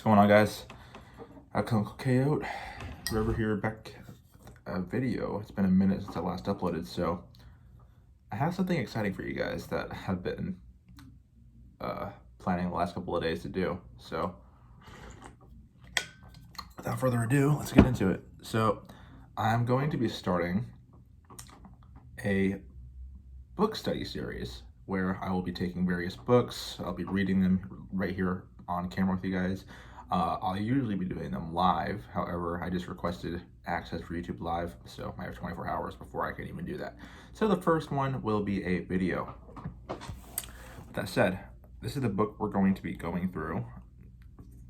going on, guys? Coyote River here, back a video. It's been a minute since I last uploaded, so I have something exciting for you guys that I've been planning the last couple of days to do. So without further ado, let's get into it. So I'm going to be starting a book study series where I will be taking various books. I'll be reading them right here on camera with you guys. I'll usually be doing them live. However, I just requested access for YouTube Live, so I have 24 hours before I can even do that. So the first one will be a video. With that said, this is the book we're going to be going through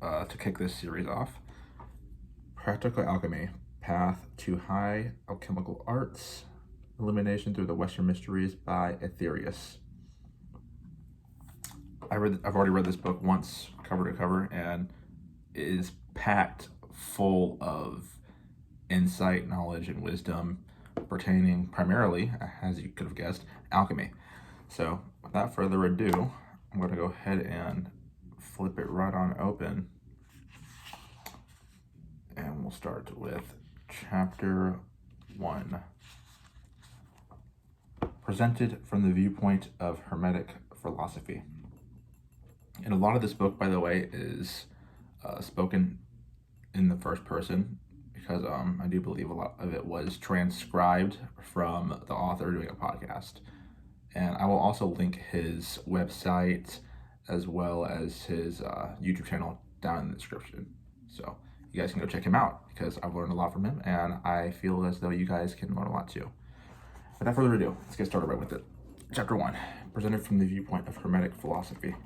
to kick this series off. Practical Alchemy, Path to High Alchemical Arts, Illumination Through the Western Mysteries by Aethyrius. I've already read this book once, cover to cover, and it is packed full of insight, knowledge, and wisdom pertaining primarily, as you could have guessed, alchemy. So without further ado, I'm going to go ahead and flip it right on open. And we'll start with chapter 1. Presented from the viewpoint of Hermetic philosophy. And a lot of this book, by the way, is spoken in the first person because I do believe a lot of it was transcribed from the author doing a podcast. And I will also link his website as well as his YouTube channel down in the description. So you guys can go check him out because I've learned a lot from him and I feel as though you guys can learn a lot too. Without further ado, let's get started right with it. Chapter 1, presented from the viewpoint of Hermetic philosophy.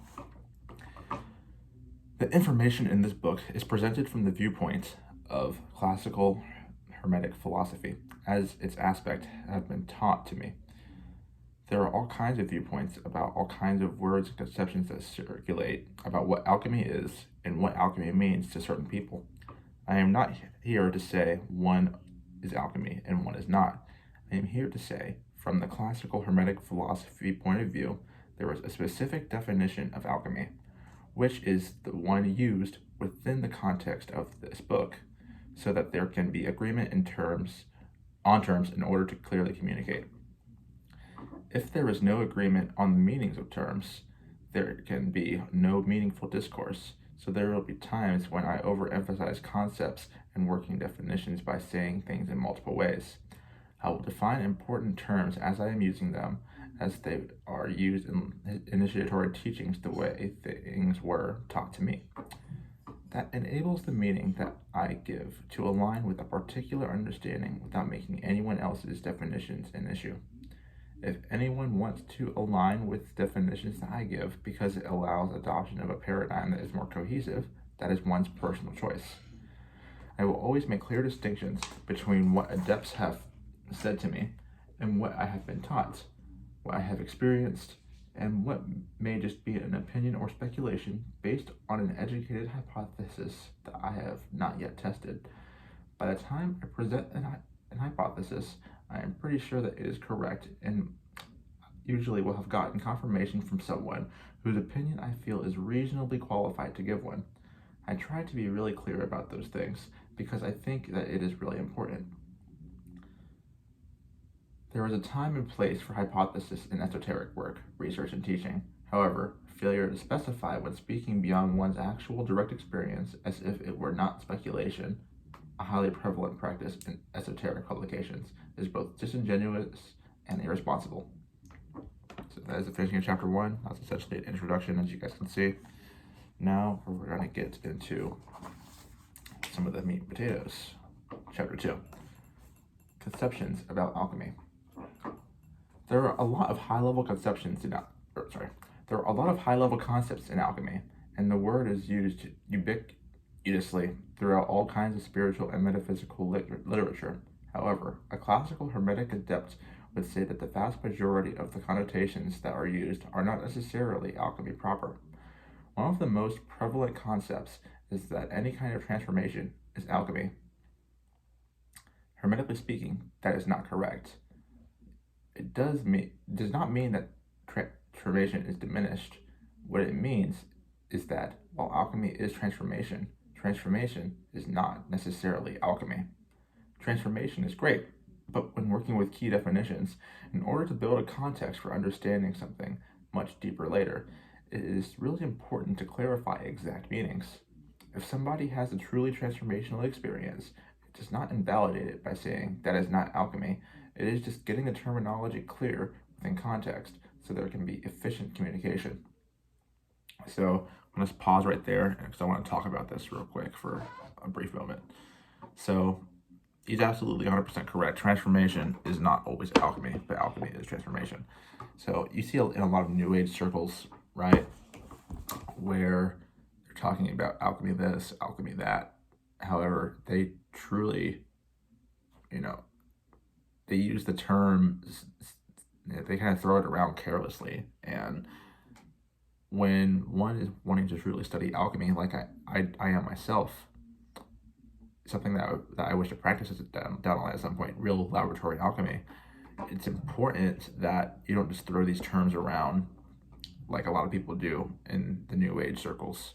The information in this book is presented from the viewpoint of classical Hermetic philosophy, as its aspects have been taught to me. There are all kinds of viewpoints about all kinds of words and conceptions that circulate about what alchemy is and what alchemy means to certain people. I am not here to say one is alchemy and one is not. I am here to say, from the classical Hermetic philosophy point of view, there is a specific definition of alchemy, which is the one used within the context of this book, so that there can be agreement on terms in order to clearly communicate. If there is no agreement on the meanings of terms, there can be no meaningful discourse, so there will be times when I overemphasize concepts and working definitions by saying things in multiple ways. I will define important terms as I am using them, as they are used in initiatory teachings the way things were taught to me. That enables the meaning that I give to align with a particular understanding without making anyone else's definitions an issue. If anyone wants to align with definitions that I give because it allows adoption of a paradigm that is more cohesive, that is one's personal choice. I will always make clear distinctions between what adepts have said to me and what I have been taught, what I have experienced, and what may just be an opinion or speculation based on an educated hypothesis that I have not yet tested. By the time I present an hypothesis, I am pretty sure that it is correct and usually will have gotten confirmation from someone whose opinion I feel is reasonably qualified to give one. I try to be really clear about those things because I think that it is really important. There is a time and place for hypothesis in esoteric work, research, and teaching. However, failure to specify when speaking beyond one's actual direct experience as if it were not speculation, a highly prevalent practice in esoteric publications, is both disingenuous and irresponsible. So that is the finishing of chapter 1. That's essentially an introduction, as you guys can see. Now we're going to get into some of the meat and potatoes. Chapter 2, conceptions about alchemy. There are a lot of high-level conceptions there are a lot of high-level concepts in alchemy, and the word is used ubiquitously throughout all kinds of spiritual and metaphysical literature. However, a classical Hermetic adept would say that the vast majority of the connotations that are used are not necessarily alchemy proper. One of the most prevalent concepts is that any kind of transformation is alchemy. Hermetically speaking, that is not correct. It does not mean that transformation is diminished. What it means is that while alchemy is transformation, transformation is not necessarily alchemy. Transformation is great, but when working with key definitions, in order to build a context for understanding something much deeper later, it is really important to clarify exact meanings. If somebody has a truly transformational experience, it does not invalidate it by saying that is not alchemy. It is just getting the terminology clear within context so there can be efficient communication. So I'm going to pause right there because I want to talk about this real quick for a brief moment. So he's absolutely 100% correct. Transformation is not always alchemy, but alchemy is transformation. So you see in a lot of New Age circles, right, where they're talking about alchemy this, alchemy that. However, they truly, they use the term, they kind of throw it around carelessly. And when one is wanting to truly study alchemy, like I am myself, something that I wish to practice down the line at some point, real laboratory alchemy, it's important that you don't just throw these terms around like a lot of people do in the New Age circles,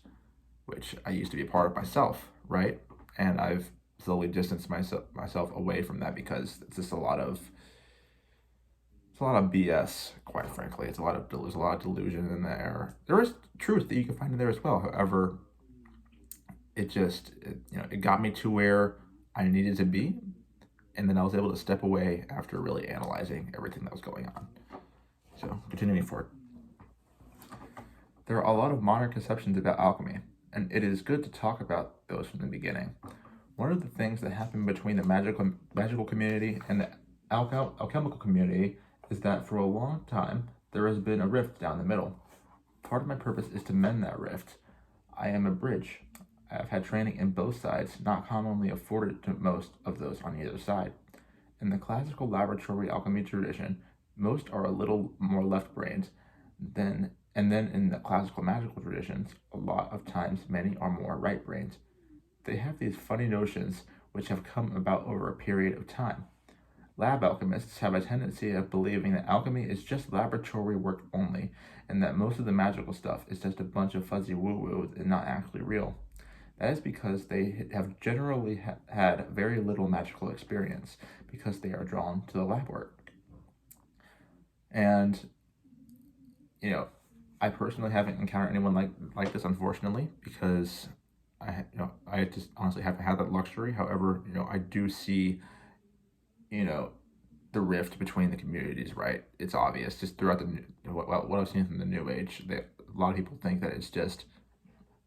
which I used to be a part of myself, right? And I've slowly distanced myself away from that because it's just a lot of BS, quite frankly. There's a lot of delusion in there. There is truth that you can find in there as well. However, it got me to where I needed to be, and then I was able to step away after really analyzing everything that was going on. So, continuing forward. There are a lot of modern conceptions about alchemy, and it is good to talk about those from the beginning. One of the things that happened between the magical community and the alchemical community is that for a long time, there has been a rift down the middle. Part of my purpose is to mend that rift. I am a bridge. I have had training in both sides, not commonly afforded to most of those on either side. In the classical laboratory alchemy tradition, most are a little more left-brained and then in the classical magical traditions, a lot of times many are more right-brained. They have these funny notions which have come about over a period of time. Lab alchemists have a tendency of believing that alchemy is just laboratory work only, and that most of the magical stuff is just a bunch of fuzzy woo-woo and not actually real. That is because they have generally had very little magical experience, because they are drawn to the lab work. And, I personally haven't encountered anyone like this, unfortunately, because I just honestly haven't had that luxury. However, I do see, the rift between the communities, right? It's obvious just throughout what I've seen from the New Age. That a lot of people think that it's just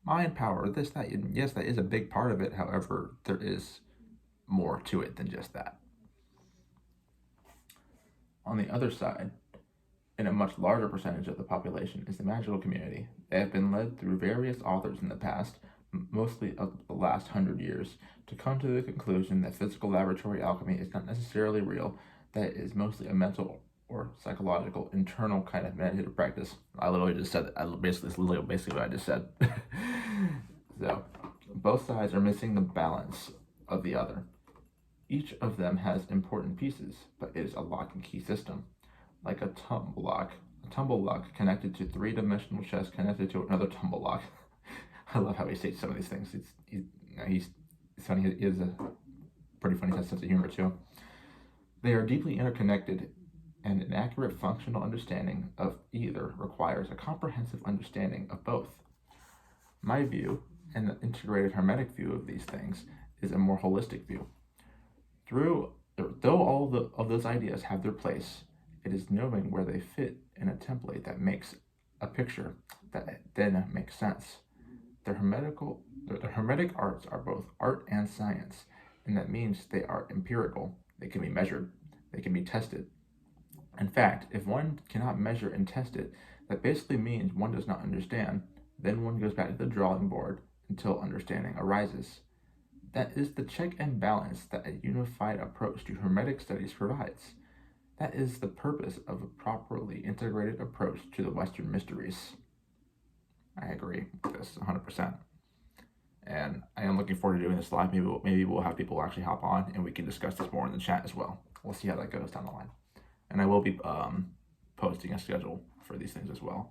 mind power, this, that. Yes, that is a big part of it. However, there is more to it than just that. On the other side, and a much larger percentage of the population, is the magical community. They have been led through various authors in the past, mostly of the last 100 years, to come to the conclusion that physical laboratory alchemy is not necessarily real, that it is mostly a mental or psychological, internal kind of meditative practice. I literally just said that. Basically what I just said. So, both sides are missing the balance of the other. Each of them has important pieces, but it is a lock and key system. Like a tumble lock connected to three-dimensional chess connected to another tumble lock. I love how he states some of these things. He's funny. He has a pretty funny sense of humor too. They are deeply interconnected, and an accurate functional understanding of either requires a comprehensive understanding of both. My view, and the integrated hermetic view of these things, is a more holistic view. Though all of those ideas have their place, it is knowing where they fit in a template that makes a picture that then makes sense. The hermetic arts are both art and science, and that means they are empirical. They can be measured. They can be tested. In fact, if one cannot measure and test it, that basically means one does not understand. Then one goes back to the drawing board until understanding arises. That is the check and balance that a unified approach to hermetic studies provides. That is the purpose of a properly integrated approach to the Western mysteries. I agree with this 100%. And I am looking forward to doing this live. Maybe we'll have people actually hop on and we can discuss this more in the chat as well. We'll see how that goes down the line. And I will be posting a schedule for these things as well,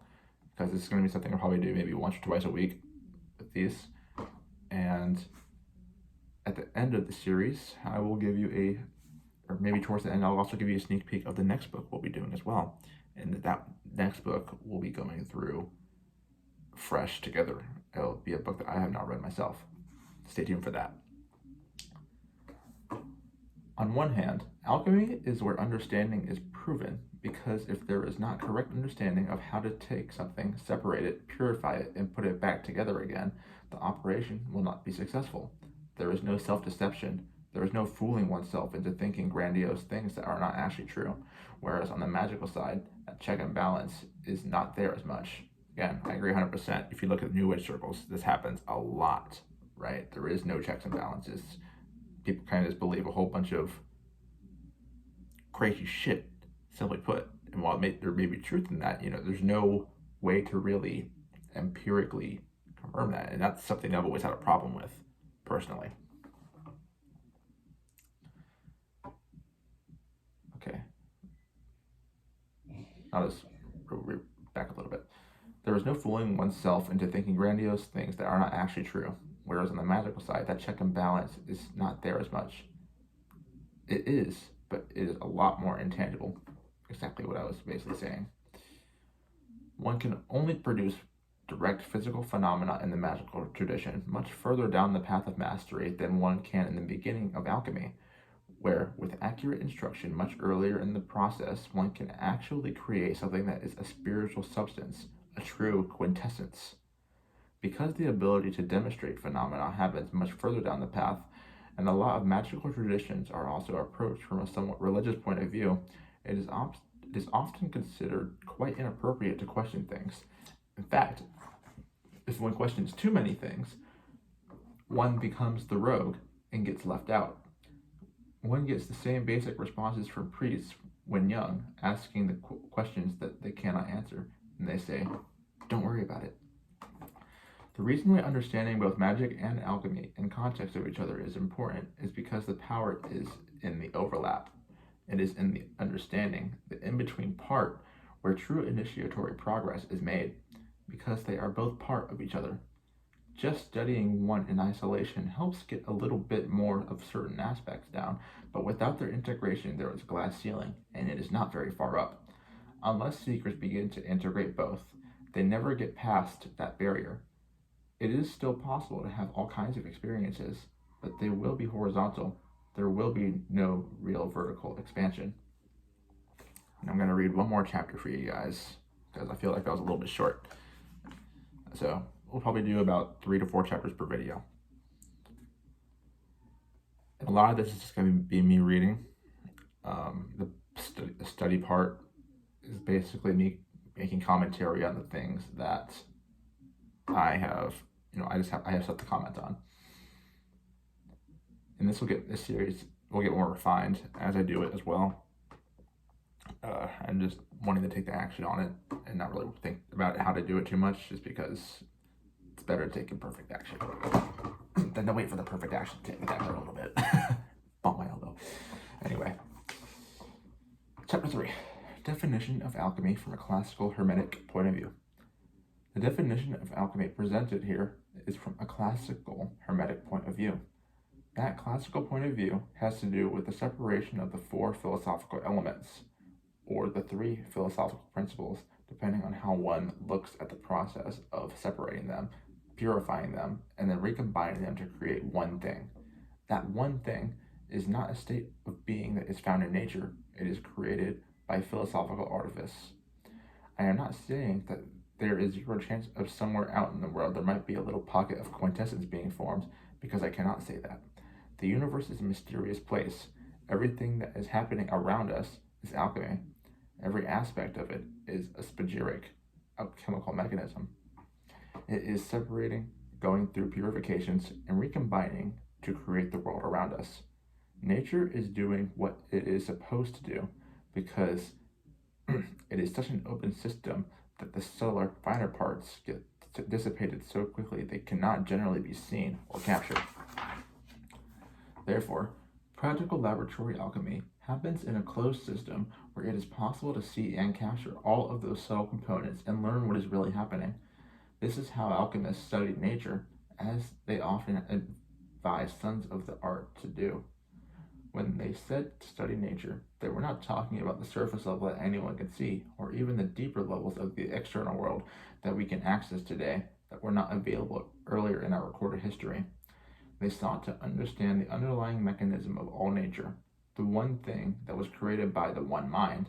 because it's going to be something I'll probably do maybe once or twice a week with these. And at the end of the series, I will give you or maybe towards the end, I'll also give you a sneak peek of the next book we'll be doing as well. And that next book we'll be going through fresh together. It'll be a book that I have not read myself. Stay tuned for that. On one hand, alchemy is where understanding is proven, because if there is not correct understanding of how to take something, separate it, purify it, and put it back together again, the operation will not be successful. There is no self-deception. There is no fooling oneself into thinking grandiose things that are not actually true. Whereas on the magical side, that check and balance is not there as much. Again, I agree 100%. If you look at New Age circles, this happens a lot, right? There is no checks and balances. People kind of just believe a whole bunch of crazy shit, simply put. And while there may be truth in that, there's no way to really empirically confirm that. And that's something I've always had a problem with, personally. Okay. I'll just back a little bit. There is no fooling oneself into thinking grandiose things that are not actually true. Whereas on the magical side, that check and balance is not there as much. It is, but it is a lot more intangible. Exactly what I was basically saying. One can only produce direct physical phenomena in the magical tradition much further down the path of mastery than one can in the beginning of alchemy, where, with accurate instruction much earlier in the process, one can actually create something that is a spiritual substance, a true quintessence. Because the ability to demonstrate phenomena happens much further down the path, and a lot of magical traditions are also approached from a somewhat religious point of view, it is often considered quite inappropriate to question things. In fact, if one questions too many things, one becomes the rogue and gets left out. One gets the same basic responses from priests when young, asking the questions that they cannot answer, and they say, "Don't worry about it." The reason why understanding both magic and alchemy in context of each other is important is because the power is in the overlap. It is in the understanding, the in-between part, where true initiatory progress is made, because they are both part of each other. Just studying one in isolation helps get a little bit more of certain aspects down, but without their integration there is a glass ceiling, and it is not very far up. Unless seekers begin to integrate both, they never get past that barrier. It is still possible to have all kinds of experiences, but they will be horizontal. There will be no real vertical expansion. And I'm going to read one more chapter for you guys, because I feel like that was a little bit short. So we'll probably do about 3 to 4 chapters per video. And a lot of this is just going to be me reading. The study part is basically me making commentary on the things that I have stuff to comment on. And this series will get more refined as I do it as well. I'm just wanting to take the action on it and not really think about how to do it too much, just because it's better to take imperfect action than to wait for the perfect action to take me down a little bit. Bump my elbow. Anyway, chapter 3, definition of alchemy from a classical hermetic point of view. The definition of alchemy presented here is from a classical hermetic point of view. That classical point of view has to do with the separation of the 4 philosophical elements, or the 3 philosophical principles, depending on how one looks at the process of separating them, purifying them, and then recombining them to create one thing. That one thing is not a state of being that is found in nature. It is created by philosophical artifice. I am not saying that there is zero chance of somewhere out in the world there might be a little pocket of quintessence being formed, because I cannot say that. The universe is a mysterious place. Everything that is happening around us is alchemy. Every aspect of it is a spagyric, a chemical mechanism. It is separating, going through purifications, and recombining to create the world around us. Nature is doing what it is supposed to do, because it is such an open system that the subtler, finer parts get dissipated so quickly they cannot generally be seen or captured. Therefore, practical laboratory alchemy happens in a closed system where it is possible to see and capture all of those subtle components and learn what is really happening. This is how alchemists studied nature, as they often advise sons of the art to do. When they said to study nature, they were not talking about the surface level that anyone could see, or even the deeper levels of the external world that we can access today that were not available earlier in our recorded history. They sought to understand the underlying mechanism of all nature, the one thing that was created by the one mind.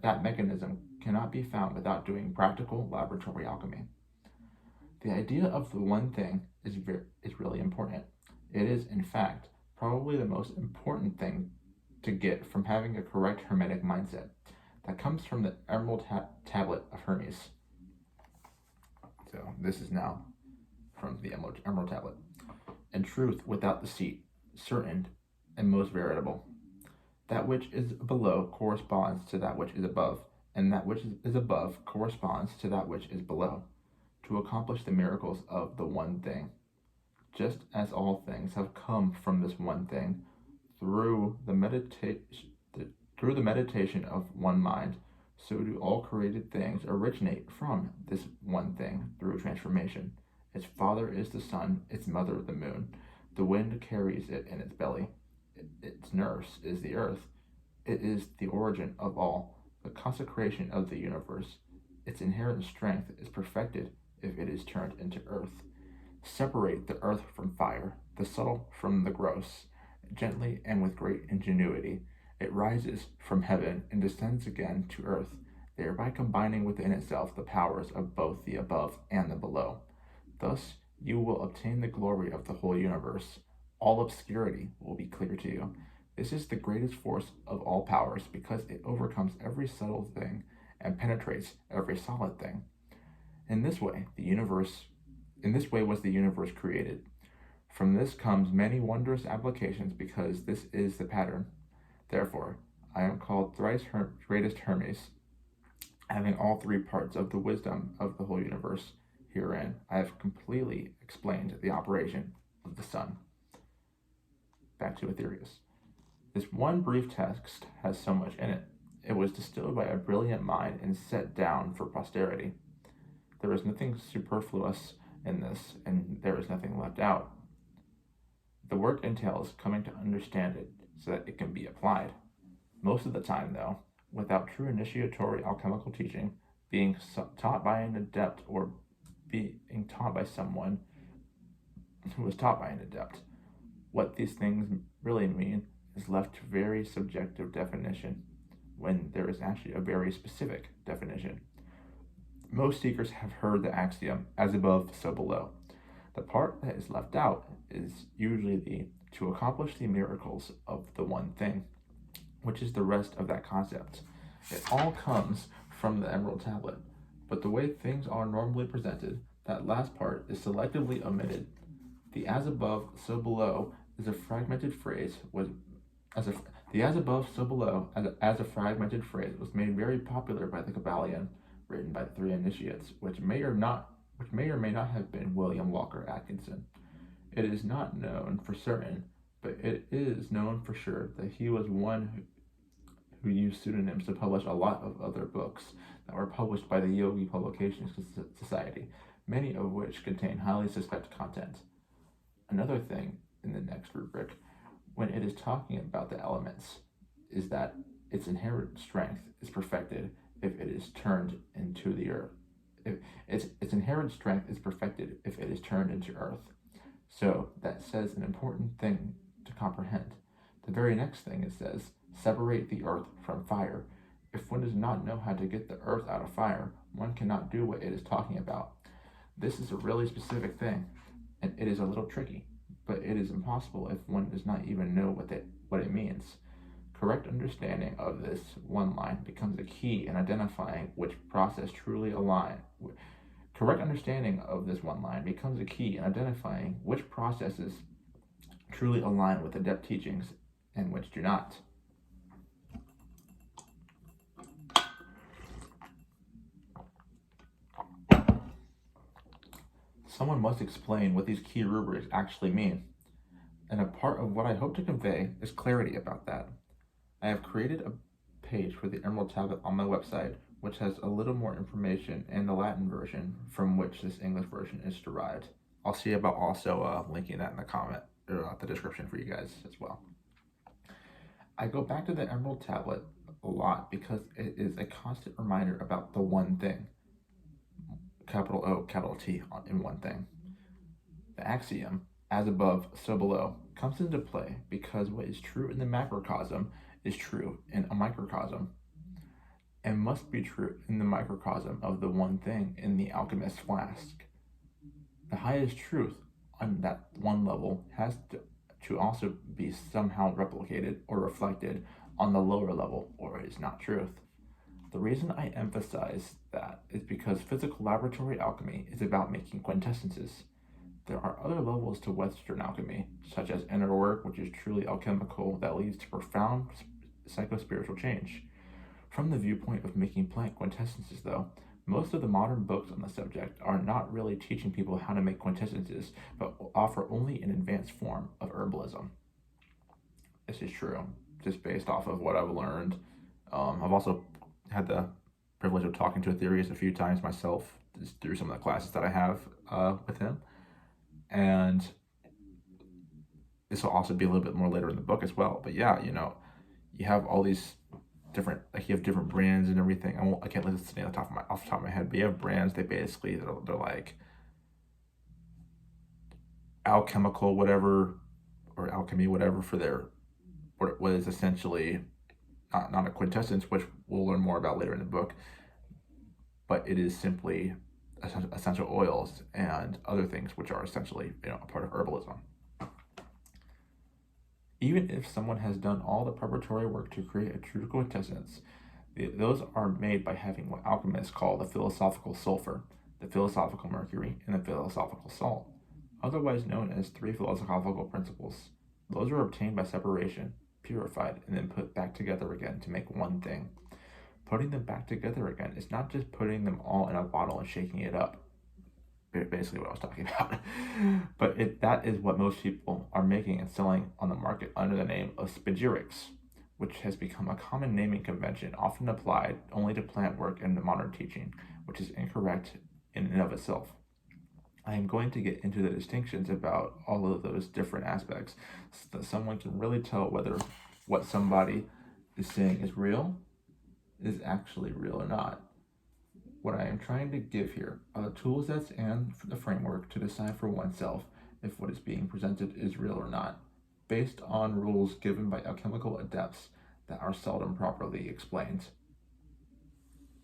That mechanism cannot be found without doing practical laboratory alchemy. The idea of the one thing is really important. It is, in fact, probably the most important thing to get from having a correct Hermetic mindset. That comes from the Emerald Tablet of Hermes. So this is now from the Emerald Tablet. And truth without deceit, certain and most veritable. That which is below corresponds to that which is above, and that which is above corresponds to that which is below, to accomplish the miracles of the one thing. Just as all things have come from this one thing, through the meditation of one mind, so do all created things originate from this one thing through transformation. Its father is the sun, its mother the moon. The wind carries it in its belly. Its nurse is the earth. It is the origin of all, the consecration of the universe. Its inherent strength is perfected if it is turned into earth. Separate the earth from fire, the subtle from the gross. Gently and with great ingenuity, it rises from heaven and descends again to earth, thereby combining within itself the powers of both the above and the below. Thus, you will obtain the glory of the whole universe. All obscurity will be clear to you. This is the greatest force of all powers because it overcomes every subtle thing and penetrates every solid thing. In this way was the universe created. From this comes many wondrous applications because this is the pattern. Therefore, I am called thrice greatest Hermes, having all three parts of the wisdom of the whole universe. Herein, I have completely explained the operation of the sun. Back to Aethyrius. This one brief text has so much in it. It was distilled by a brilliant mind and set down for posterity. There is nothing superfluous in this, and there is nothing left out. The work entails coming to understand it so that it can be applied. Most of the time, though, without true initiatory alchemical teaching, being taught by an adept or being taught by someone who was taught by an adept, what these things really mean is left to very subjective definition when there is actually a very specific definition. Most seekers have heard the axiom, as above, so below. The part that is left out is usually to accomplish the miracles of the one thing, which is the rest of that concept. It all comes from the Emerald Tablet, but the way things are normally presented, that last part is selectively omitted. The as above, so below is a fragmented phrase the as above, so below as a fragmented phrase was made very popular by the Kabbalion, written by the three initiates, which may or may not have been William Walker Atkinson. It is not known for certain, but it is known for sure that he was one who used pseudonyms to publish a lot of other books that were published by the Yogi Publications Society, many of which contain highly suspect content. Another thing in the next rubric, when it is talking about the elements, is that its inherent strength is perfected if it is turned into the earth. Its inherent strength is perfected if it is turned into earth. So that says an important thing to comprehend. The very next thing it says, separate the earth from fire. If one does not know how to get the earth out of fire, one cannot do what it is talking about. This is a really specific thing, and it is a little tricky, but it is impossible if one does not even know what it means. Correct understanding of this one line becomes a key in identifying which process truly align. Correct understanding of this one line becomes a key in identifying which processes truly align with adept teachings and which do not. Someone must explain what these key rubrics actually mean, and a part of what I hope to convey is clarity about that. I have created a page for the Emerald Tablet on my website, which has a little more information in the Latin version from which this English version is derived. I'll see about also linking that in the comment or the description for you guys as well. I go back to the Emerald Tablet a lot because it is a constant reminder about the one thing, capital O, capital T in one thing. The axiom, as above, so below, comes into play because what is true in the macrocosm is true in a microcosm, and must be true in the microcosm of the one thing in the alchemist's flask. The highest truth on that one level has to also be somehow replicated or reflected on the lower level, or it is not truth. The reason I emphasize that is because physical laboratory alchemy is about making quintessences. There are other levels to Western alchemy, such as inner work, which is truly alchemical, that leads to profound psychospiritual change. From the viewpoint of making plant quintessences, though, most of the modern books on the subject are not really teaching people how to make quintessences, but offer only an advanced form of herbalism. This is true, just based off of what I've learned. I've also had the privilege of talking to Aethyrius a few times myself, just through some of the classes that I have with him. And this will also be a little bit more later in the book as well. But yeah, you have all these different, like you have different brands and everything. I can't list the name off the top of my head, but you have brands. They basically they're like alchemical whatever or alchemy whatever for their what is essentially not a quintessence, which we'll learn more about later in the book, but it is simply essential oils and other things which are essentially a part of herbalism. Even if someone has done all the preparatory work to create a true quintessence, those are made by having what alchemists call the philosophical sulfur, the philosophical mercury, and the philosophical salt, otherwise known as 3 philosophical principles. Those are obtained by separation, purified, and then put back together again to make one thing. Putting them back together again is not just putting them all in a bottle and shaking it up. Basically what I was talking about. But that is what most people are making and selling on the market under the name of spagyrics, which has become a common naming convention often applied only to plant work in the modern teaching, which is incorrect in and of itself. I am going to get into the distinctions about all of those different aspects so that someone can really tell whether what somebody is saying is real, is actually real or not. What I am trying to give here are the tool sets and the framework to decide for oneself if what is being presented is real or not, based on rules given by alchemical adepts that are seldom properly explained.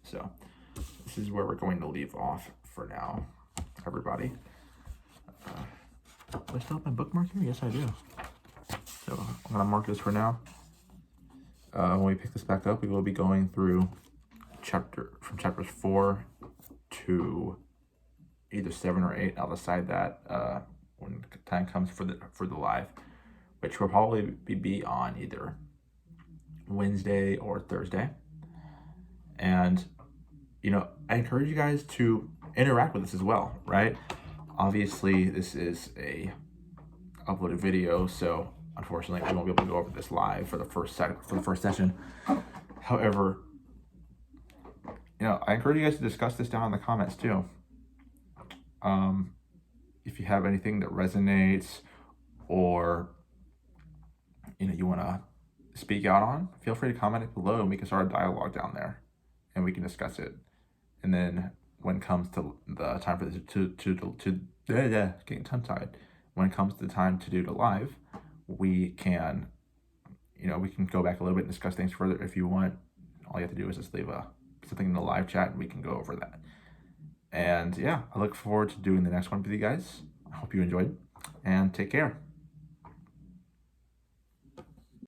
So, this is where we're going to leave off for now, everybody. Do I still have my bookmark here? Yes, I do. So, I'm going to mark this for now. When we pick this back up, we will be going through chapters 4 to either 7 or 8. I'll decide that when the time comes for the live, which will probably be on either Wednesday or Thursday. And I encourage you guys to interact with this as well, right? Obviously, this is a uploaded video, so unfortunately, we won't be able to go over this live for the first session. However, I encourage you guys to discuss this down in the comments too. If you have anything that resonates or you want to speak out on, feel free to comment it below and we can start a dialogue down there and we can discuss it. And then when it comes to the time for this getting tongue-tied, when it comes to the time to do the live, we can we can go back a little bit and discuss things further if you want. All you have to do is just leave something in the live chat and we can go over that. And yeah, I look forward to doing the next one with you guys. I hope you enjoyed and take care.